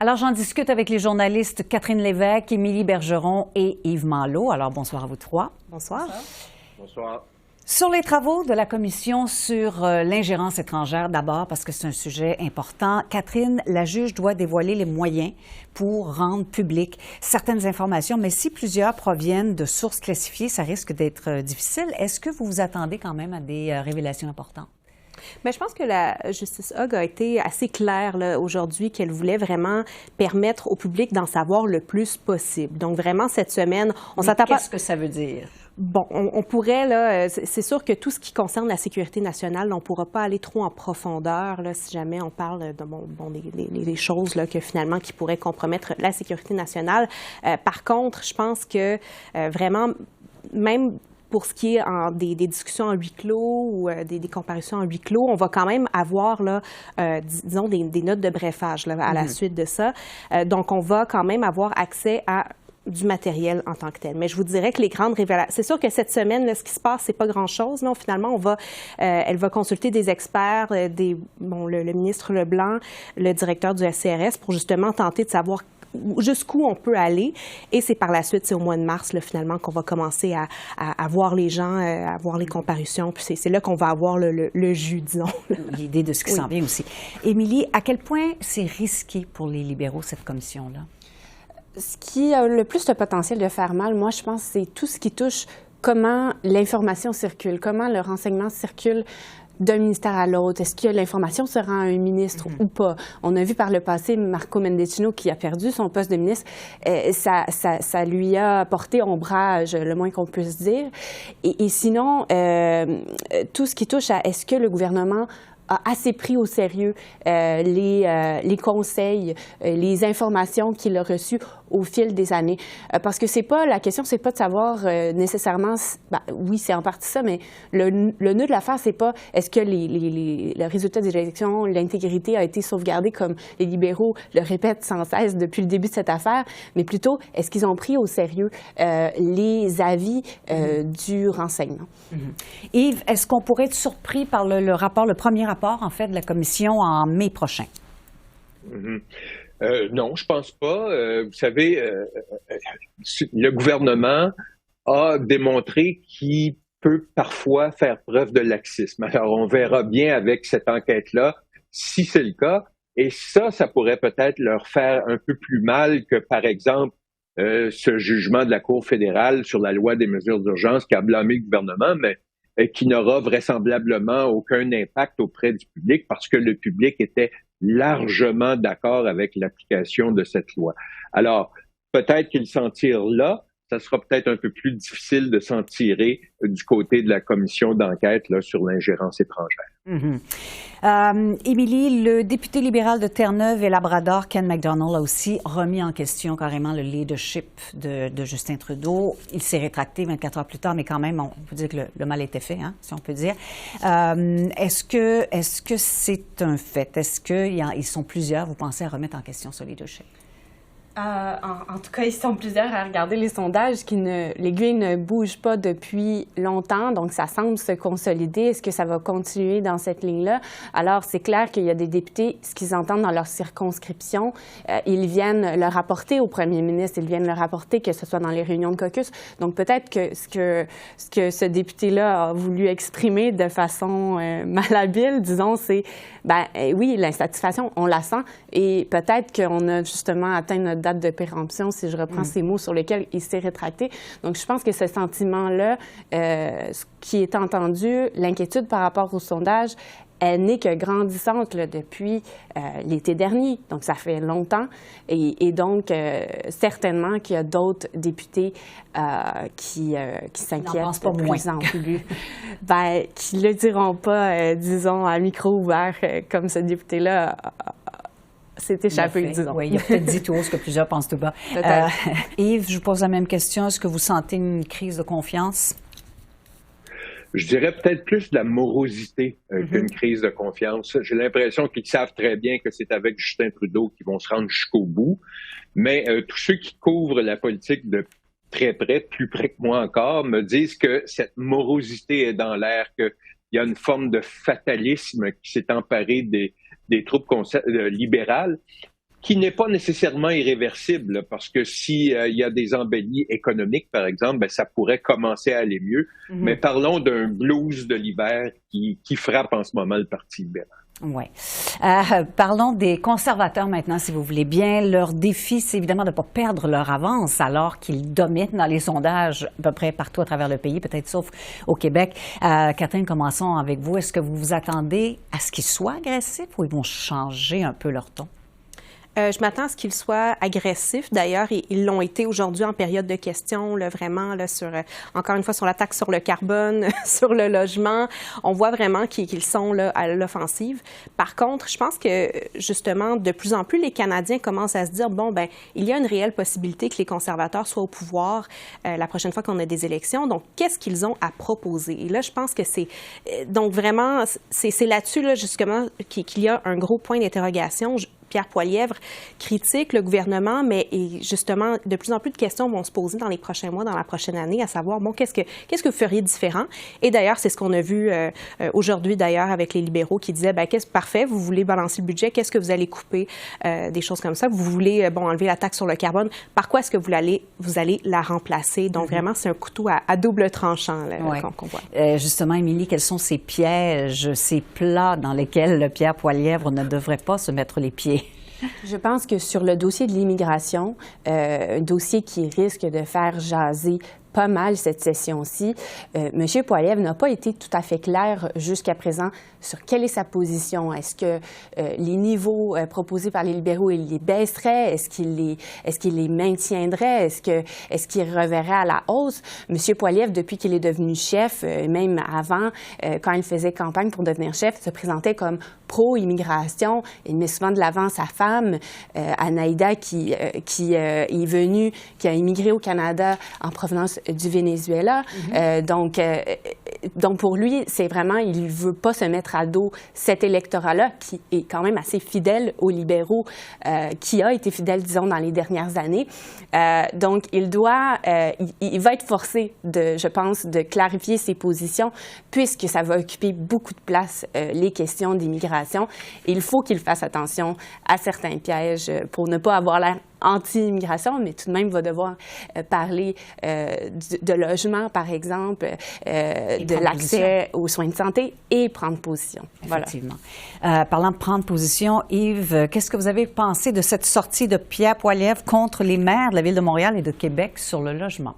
Alors, j'en discute avec les journalistes Catherine Lévesque, Émilie Bergeron et Yves Malo. Alors, bonsoir à vous trois. Bonsoir. Bonsoir. Sur les travaux de la Commission sur l'ingérence étrangère, d'abord, parce que c'est un sujet important, Catherine, la juge doit dévoiler les moyens pour rendre publiques certaines informations, mais si plusieurs proviennent de sources classifiées, ça risque d'être difficile. Est-ce que vous vous attendez quand même à des révélations importantes? Bien, je pense que la justice Hogg a été assez claire aujourd'hui qu'elle voulait vraiment permettre au public d'en savoir le plus possible. Donc, vraiment, cette semaine, on s'attend pas... Qu'est-ce que ça veut dire? Bon, on pourrait, là, c'est sûr que tout ce qui concerne la sécurité nationale, on ne pourra pas aller trop en profondeur, là, si jamais on parle de des choses là, que finalement qui pourraient compromettre la sécurité nationale. Par contre, je pense que vraiment, même pour ce qui est des discussions en huis clos ou des comparutions en huis clos, on va quand même avoir, là, disons, des notes de brefage là, à la suite de ça. Donc, on va quand même avoir accès à du matériel en tant que tel. Mais je vous dirais que les grandes révélations... C'est sûr que cette semaine, là, ce qui se passe, c'est pas grand-chose. Non, finalement, elle va consulter des experts, le ministre Leblanc, le directeur du SCRS, pour justement tenter de savoir jusqu'où on peut aller. Et c'est par la suite, c'est au mois de mars, là, finalement, qu'on va commencer à voir les gens, à voir les comparutions. Puis c'est là qu'on va avoir le jus, disons. L'idée de ce qui s'en vient aussi. Émilie, à quel point c'est risqué pour les libéraux, cette commission-là? Ce qui a le plus de potentiel de faire mal, moi, je pense, c'est tout ce qui touche comment l'information circule, comment le renseignement circule d'un ministère à l'autre. Est-ce que l'information se rend à un ministre ou pas? On a vu par le passé Marco Mendicino qui a perdu son poste de ministre. Ça lui a porté ombrage, le moins qu'on puisse dire. Et sinon, tout ce qui touche à est-ce que le gouvernement a assez pris au sérieux les conseils, les informations qu'il a reçues au fil des années. Parce que la question, c'est pas de savoir nécessairement, oui, c'est en partie ça, mais le nœud de l'affaire, c'est pas est-ce que le résultat des élections, l'intégrité a été sauvegardée comme les libéraux le répètent sans cesse depuis le début de cette affaire, mais plutôt est-ce qu'ils ont pris au sérieux les avis du renseignement. Yves, est-ce qu'on pourrait être surpris par le premier rapport, en fait, de la Commission en mai prochain? Non, je pense pas. Vous savez, le gouvernement a démontré qu'il peut parfois faire preuve de laxisme. Alors, on verra bien avec cette enquête-là si c'est le cas. Et ça pourrait peut-être leur faire un peu plus mal que, par exemple, ce jugement de la Cour fédérale sur la loi des mesures d'urgence qui a blâmé le gouvernement, mais qui n'aura vraisemblablement aucun impact auprès du public parce que le public était largement d'accord avec l'application de cette loi. Alors, peut-être qu'ils s'en tirent là, ça sera peut-être un peu plus difficile de s'en tirer du côté de la commission d'enquête là, sur l'ingérence étrangère. Émilie, le député libéral de Terre-Neuve et Labrador, Ken McDonald, a aussi remis en question carrément le leadership de Justin Trudeau. Il s'est rétracté 24 heures plus tard, mais quand même, on peut dire que le mal était fait, hein, si on peut dire. Est-ce que c'est un fait? Est-ce qu'ils sont plusieurs, vous pensez, à remettre en question ce leadership? En tout cas, ils sont plusieurs à regarder les sondages l'aiguille ne bouge pas depuis longtemps, donc ça semble se consolider. Est-ce que ça va continuer dans cette ligne-là? Alors, c'est clair qu'il y a des députés, ce qu'ils entendent dans leur circonscription, ils viennent le rapporter au premier ministre, ils viennent le rapporter, que ce soit dans les réunions de caucus. Donc, peut-être que ce que ce député-là a voulu exprimer de façon malhabile, disons, c'est, oui, l'insatisfaction, on la sent, et peut-être qu'on a justement atteint notre date de péremption, si je reprends ces mots sur lesquels il s'est rétracté. Donc, je pense que ce sentiment-là, ce qui est entendu, l'inquiétude par rapport au sondage, elle n'est que grandissante là, depuis l'été dernier. Donc, ça fait longtemps. Et donc, certainement qu'il y a d'autres députés qui s'inquiètent de plus en plus. Qui ne le diront pas, disons, à micro ouvert, comme ce député-là s'est échappé, disons. Oui, il a peut-être dit tout haut ce que plusieurs pensent tout bas. Yves, je vous pose la même question. Est-ce que vous sentez une crise de confiance? Je dirais peut-être plus de la morosité qu'une crise de confiance. J'ai l'impression qu'ils savent très bien que c'est avec Justin Trudeau qu'ils vont se rendre jusqu'au bout. Mais tous ceux qui couvrent la politique de très près, plus près que moi encore, me disent que cette morosité est dans l'air, qu'il y a une forme de fatalisme qui s'est emparé des troupes libérales. qui n'est pas nécessairement irréversible, là, parce que si il y a des embellies économiques, par exemple, ben, ça pourrait commencer à aller mieux. Mais parlons d'un blues de l'hiver qui frappe en ce moment le Parti libéral. Oui. Parlons des conservateurs maintenant, si vous voulez bien. Leur défi, c'est évidemment de ne pas perdre leur avance alors qu'ils dominent dans les sondages à peu près partout à travers le pays, peut-être sauf au Québec. Catherine, commençons avec vous. Est-ce que vous vous attendez à ce qu'ils soient agressifs ou ils vont changer un peu leur ton? Je m'attends à ce qu'ils soient agressifs. D'ailleurs, ils l'ont été aujourd'hui en période de questions, là, vraiment, là, encore une fois, sur la taxe sur le carbone, sur le logement. On voit vraiment qu'ils sont là, à l'offensive. Par contre, je pense que, justement, de plus en plus, les Canadiens commencent à se dire, bon, ben, il y a une réelle possibilité que les conservateurs soient au pouvoir la prochaine fois qu'on a des élections. Donc, qu'est-ce qu'ils ont à proposer? Et là, je pense que donc, vraiment, c'est là-dessus, là, justement, qu'il y a un gros point d'interrogation. Pierre Poilievre critique le gouvernement, mais justement, de plus en plus de questions vont se poser dans les prochains mois, dans la prochaine année, à savoir, bon, qu'est-ce que vous feriez différent? Et d'ailleurs, c'est ce qu'on a vu aujourd'hui, d'ailleurs, avec les libéraux qui disaient, ben, parfait, vous voulez balancer le budget, qu'est-ce que vous allez couper? Des choses comme ça. Vous voulez, enlever la taxe sur le carbone. Par quoi est-ce que vous allez la remplacer? Donc, vraiment, c'est un couteau à double tranchant, là, qu'on voit. Justement, Émilie, quels sont ces pièges, ces plats dans lesquels Pierre Poilievre ne devrait pas se mettre les pieds? Je pense que sur le dossier de l'immigration, un dossier qui risque de faire jaser pas mal cette session-ci, M. Poilievre n'a pas été tout à fait clair jusqu'à présent sur quelle est sa position. Est-ce que les niveaux proposés par les libéraux, il les baisserait? Est-ce qu'il les maintiendrait? Est-ce qu'il reverrait à la hausse? M. Poilievre, depuis qu'il est devenu chef, même avant, quand il faisait campagne pour devenir chef, se présentait comme pro-immigration. Il met souvent de l'avant sa femme, Anaïda, qui est venue, qui a immigré au Canada en provenance du Venezuela. Donc, pour lui, c'est vraiment, il ne veut pas se mettre à dos cet électorat-là qui est quand même assez fidèle aux libéraux, qui a été fidèle, disons, dans les dernières années. Donc, il va être forcé, je pense, de clarifier ses positions puisque ça va occuper beaucoup de place, les questions d'immigration. Il faut qu'il fasse attention à certains pièges pour ne pas avoir l'air anti-immigration, mais tout de même va devoir parler de logement, par exemple, de l'accès aux soins de santé et prendre position. Effectivement. Voilà. Parlant de prendre position, Yves, qu'est-ce que vous avez pensé de cette sortie de Pierre Poilievre contre les maires de la Ville de Montréal et de Québec sur le logement?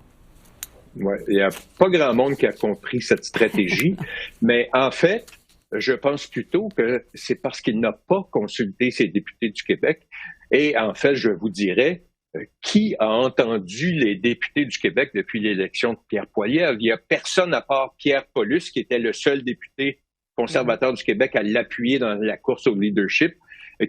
Ouais, il n'y a pas grand monde qui a compris cette stratégie, mais en fait, je pense plutôt que c'est parce qu'il n'a pas consulté ses députés du Québec. Et en fait, je vous dirais, qui a entendu les députés du Québec depuis l'élection de Pierre Poilievre? Il n'y a personne à part Pierre Paulus, qui était le seul député conservateur du Québec à l'appuyer dans la course au leadership,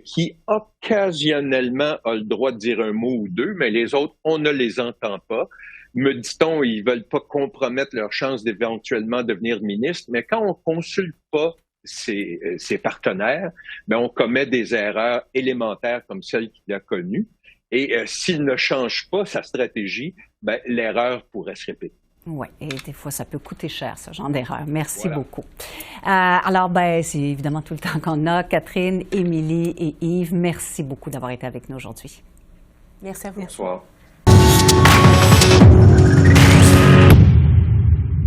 qui occasionnellement a le droit de dire un mot ou deux, mais les autres, on ne les entend pas. Me dit-on, ils veulent pas compromettre leur chance d'éventuellement devenir ministre, mais quand on consulte pas ses partenaires, ben on commet des erreurs élémentaires comme celle qu'il a connues. Et s'il ne change pas sa stratégie, ben l'erreur pourrait se répéter. Oui, et des fois, ça peut coûter cher, ce genre d'erreur. Merci beaucoup. Alors, c'est évidemment tout le temps qu'on a. Catherine, Émilie et Yves, merci beaucoup d'avoir été avec nous aujourd'hui. Merci à vous. Bonsoir.